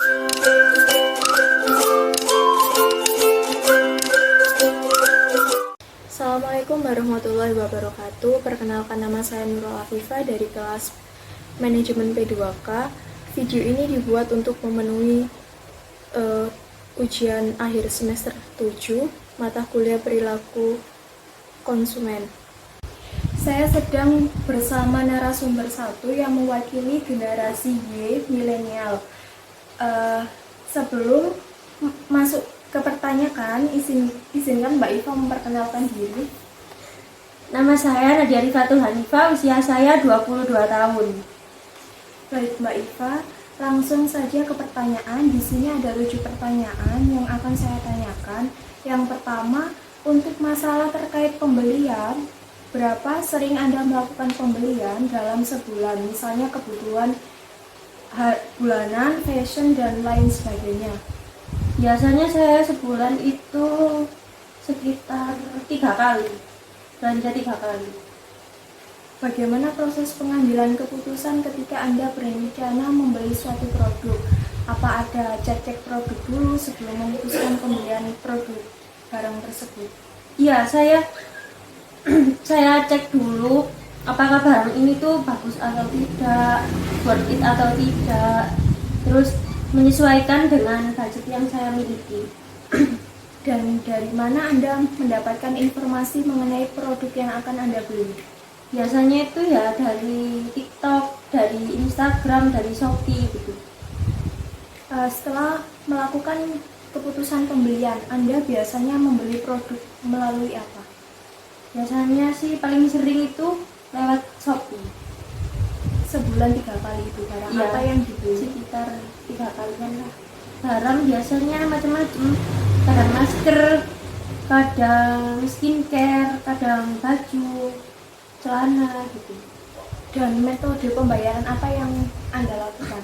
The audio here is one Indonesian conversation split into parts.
Assalamualaikum warahmatullahi wabarakatuh. Perkenalkan, nama saya Nurul Afifah dari kelas Manajemen P2K. Video ini dibuat untuk memenuhi ujian akhir semester 7 mata kuliah perilaku konsumen. Saya sedang bersama narasumber satu yang mewakili generasi Y milenial. Sebelum masuk ke pertanyaan, izinkan Mbak Iva memperkenalkan diri. Nama saya Nadia Rifatul Hanifah, usia saya 22 tahun. Baik Mbak Iva, langsung saja ke pertanyaan. Di sini ada 7 pertanyaan yang akan saya tanyakan. Yang pertama, untuk masalah terkait pembelian, berapa sering Anda melakukan pembelian dalam sebulan? Misalnya kebutuhan bulanan, fashion, dan lain sebagainya. Biasanya saya sebulan itu sekitar 3 kali, belanja 3 kali. Bagaimana proses pengambilan keputusan ketika Anda berencana membeli suatu produk? Apa ada cek produk dulu sebelum memutuskan pembelian produk barang tersebut? Iya, saya cek dulu apakah barang ini tuh bagus atau tidak, worth it atau tidak, terus menyesuaikan dengan budget yang saya miliki. Dan dari mana Anda mendapatkan informasi mengenai produk yang akan Anda beli? Biasanya itu ya dari TikTok, dari Instagram, dari Shopee gitu. Setelah melakukan keputusan pembelian, Anda biasanya membeli produk melalui apa? Biasanya sih paling sering itu lewat Shopee. Sebulan 3 kali itu barang Iya, apa yang dibeli? sekitar 3 kalian lah. Barang biasanya macam-macam, kadang masker, kadang skincare, kadang baju, celana gitu. Dan metode pembayaran apa yang Anda lakukan?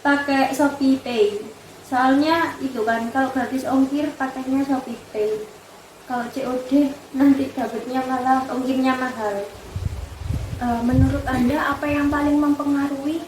Pakai Shopee Pay. Soalnya itu kan kalau gratis ongkir pakainya Shopee Pay. Kalau COD nanti dapatnya malah ongkirnya mahal. Menurut Anda apa yang paling mempengaruhi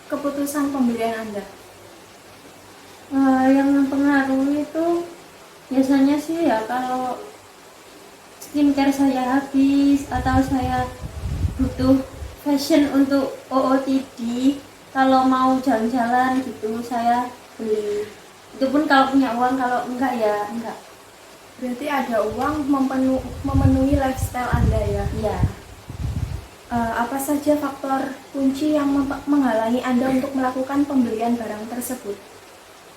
keputusan pembelian Anda? Yang mempengaruhi itu biasanya sih ya kalau skincare saya habis atau saya butuh fashion untuk OOTD, kalau mau jalan-jalan gitu saya beli. Itu pun kalau punya uang, kalau enggak ya enggak. Berarti ada uang memenuhi lifestyle Anda ya? Iya. Apa saja faktor kunci yang menghalangi Anda untuk melakukan pembelian barang tersebut?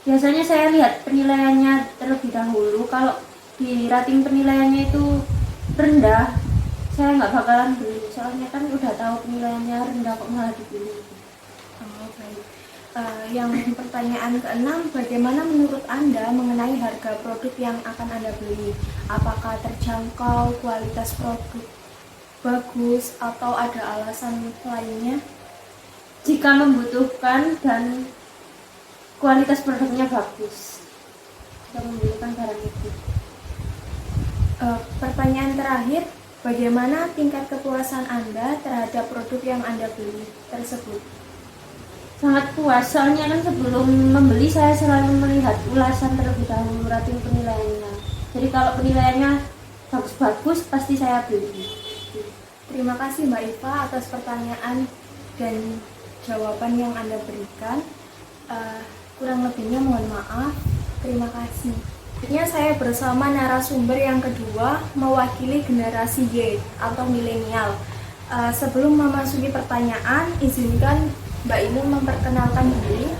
Biasanya saya lihat penilaiannya terlebih dahulu. Kalau di rating penilaiannya itu rendah, saya nggak bakalan beli. Soalnya kan udah tahu penilaiannya rendah kok malah dibeli. Oh, baik. Yang pertanyaan ke-6, bagaimana menurut Anda mengenai harga produk yang akan Anda beli? Apakah terjangkau, kualitas produk bagus, atau ada alasan lainnya? Jika membutuhkan dan kualitas produknya bagus, kita membutuhkan barang itu. Pertanyaan terakhir, bagaimana tingkat kepuasan Anda terhadap produk yang Anda beli tersebut? Sangat puas, soalnya kan sebelum membeli saya selalu melihat ulasan terlebih dahulu, rating penilaiannya. Jadi kalau penilaiannya bagus-bagus pasti saya beli. Terima kasih Mbak Iva atas pertanyaan dan jawaban yang Anda berikan. Kurang lebihnya mohon maaf. Terima kasih. Selanjutnya saya bersama narasumber yang kedua mewakili generasi Y atau milenial. Sebelum memasuki pertanyaan, izinkan Mbak Inun memperkenalkan diri.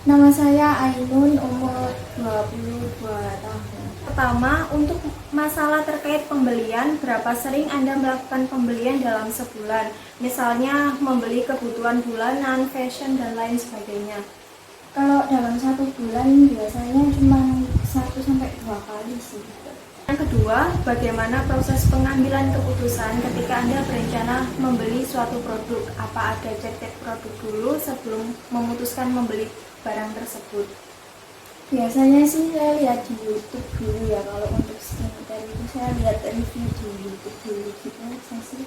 Nama saya Ainun, umur 22 tahun. Pertama, untuk masalah terkait pembelian, berapa sering Anda melakukan pembelian dalam sebulan? Misalnya membeli kebutuhan bulanan, fashion, dan lain sebagainya. Kalau dalam 1 bulan biasanya cuma 1-2 kali sih. Yang kedua, bagaimana proses pengambilan keputusan ketika Anda berencana membeli suatu produk? Apa ada cek produk dulu sebelum memutuskan membeli barang tersebut? Biasanya sih saya lihat di YouTube dulu ya, kalau untuk skincare itu saya lihat review di YouTube dulu gitu aja sih.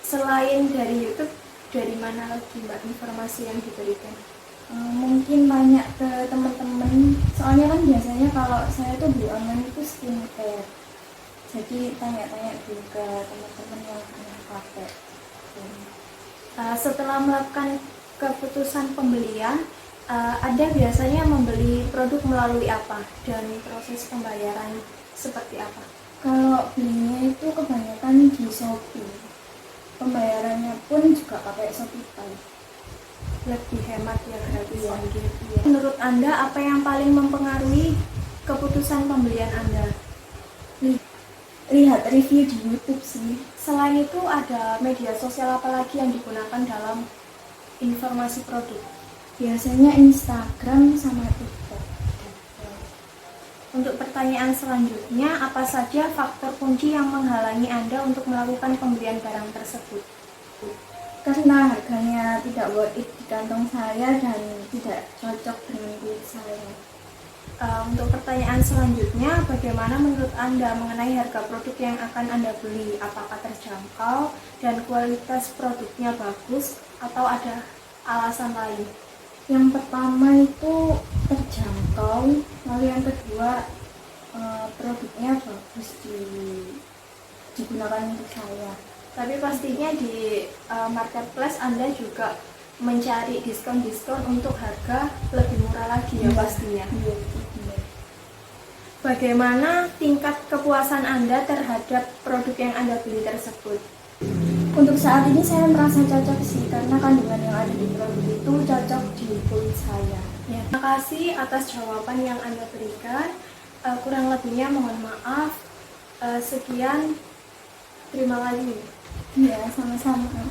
Selain dari YouTube, dari mana lagi Mbak informasi yang diberikan? Mungkin banyak ke teman-teman, soalnya kan biasanya kalau saya tuh beli online itu skincare, jadi tanya-tanya dulu ke teman-teman yang pernah pakai. Setelah melakukan keputusan pembelian, Anda biasanya membeli produk melalui apa dan proses pembayaran seperti apa? Kalau belinya itu kebanyakan di Shopee, pembayarannya pun juga pakai Shopee Pay. Lebih hemat ya berarti Iya. ya. Menurut Anda apa yang paling mempengaruhi keputusan pembelian Anda? Lihat review di YouTube sih. Selain itu ada media sosial apa lagi yang digunakan dalam informasi produk? Biasanya Instagram sama TikTok. Untuk pertanyaan selanjutnya, apa saja faktor kunci yang menghalangi Anda untuk melakukan pembelian barang tersebut? Karena harganya tidak worth it di kantong saya dan tidak cocok dengan kulit saya. Untuk pertanyaan selanjutnya, bagaimana menurut Anda mengenai harga produk yang akan Anda beli? Apakah terjangkau dan kualitas produknya bagus atau ada alasan lain? Yang pertama itu terjangkau, lalu yang kedua produknya bagus digunakan untuk saya. Tapi pastinya di marketplace Anda juga mencari diskon-diskon untuk harga lebih murah lagi ya pastinya. Iya, iya. Bagaimana tingkat kepuasan Anda terhadap produk yang Anda beli tersebut? Untuk saat ini saya merasa cocok sih, karena kandungan yang ada di produk itu cocok di kulit saya. Ya, terima kasih atas jawaban yang Anda berikan. Kurang lebihnya mohon maaf. Sekian, terima kasih. Iya, sama-sama.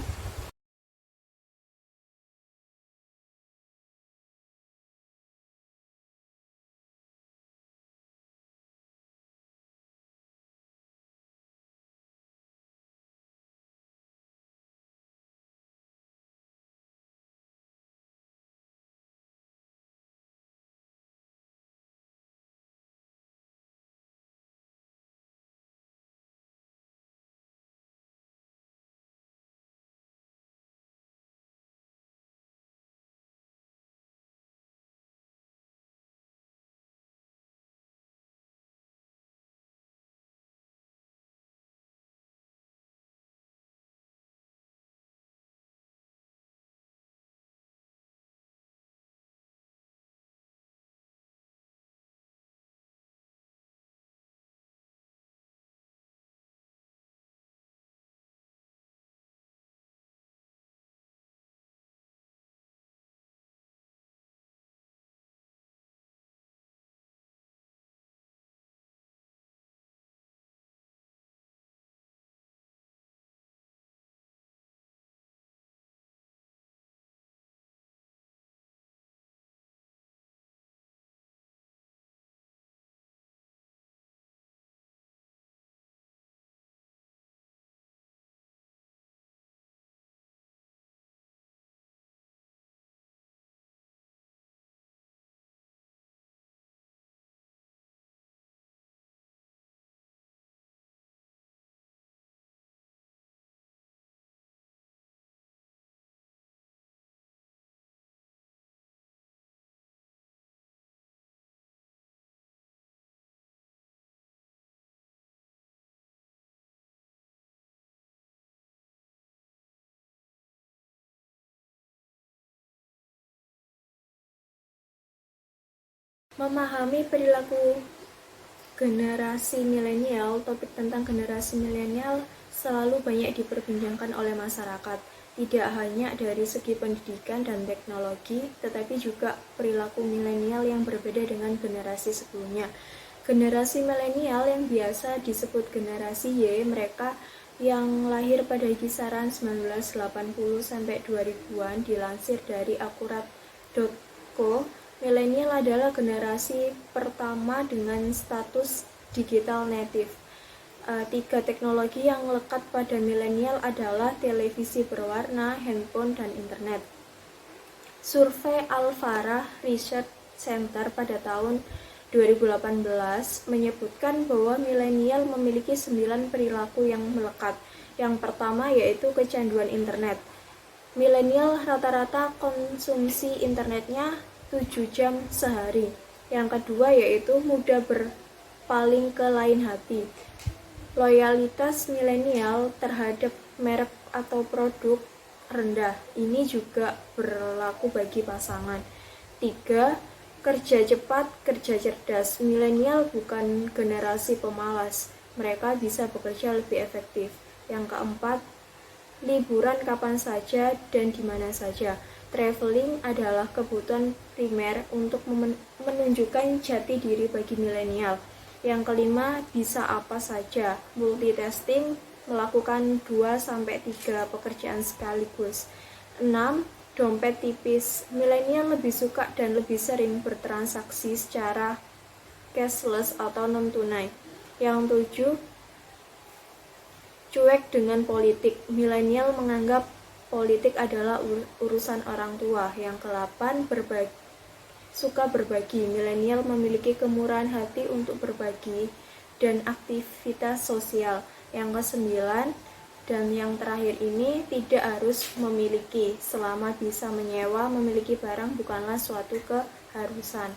Memahami perilaku generasi milenial, topik tentang generasi milenial selalu banyak diperbincangkan oleh masyarakat. Tidak hanya dari segi pendidikan dan teknologi, tetapi juga perilaku milenial yang berbeda dengan generasi sebelumnya. Generasi milenial yang biasa disebut generasi Y, mereka yang lahir pada kisaran 1980 sampai 2000-an, dilansir dari akurat.co. Milenial adalah generasi pertama dengan status digital native. Tiga teknologi yang lekat pada milenial adalah televisi berwarna, handphone, dan internet. Survei Alfarah Research Center pada tahun 2018 menyebutkan bahwa milenial memiliki 9 perilaku yang melekat. Yang pertama yaitu kecanduan internet. Milenial rata-rata konsumsi internetnya 7 jam sehari. Yang kedua yaitu mudah berpaling ke lain hati. Loyalitas milenial terhadap merek atau produk rendah. Ini juga berlaku bagi pasangan. 3. Kerja cepat, kerja cerdas. Milenial bukan generasi pemalas. Mereka bisa bekerja lebih efektif. Yang keempat, liburan kapan saja dan di mana saja. Traveling adalah kebutuhan primer untuk menunjukkan jati diri bagi milenial. Yang kelima, bisa apa saja. Multitasking, melakukan 2-3 pekerjaan sekaligus. 6. Dompet tipis. Milenial lebih suka dan lebih sering bertransaksi secara cashless atau non-tunai. Yang 7, cuek dengan politik. Milenial menganggap politik adalah urusan orang tua. Yang ke-8, suka berbagi. Milenial memiliki kemurahan hati untuk berbagi dan aktivitas sosial. Yang ke-9 dan yang terakhir ini, tidak harus memiliki. Selama bisa menyewa, memiliki barang bukanlah suatu keharusan.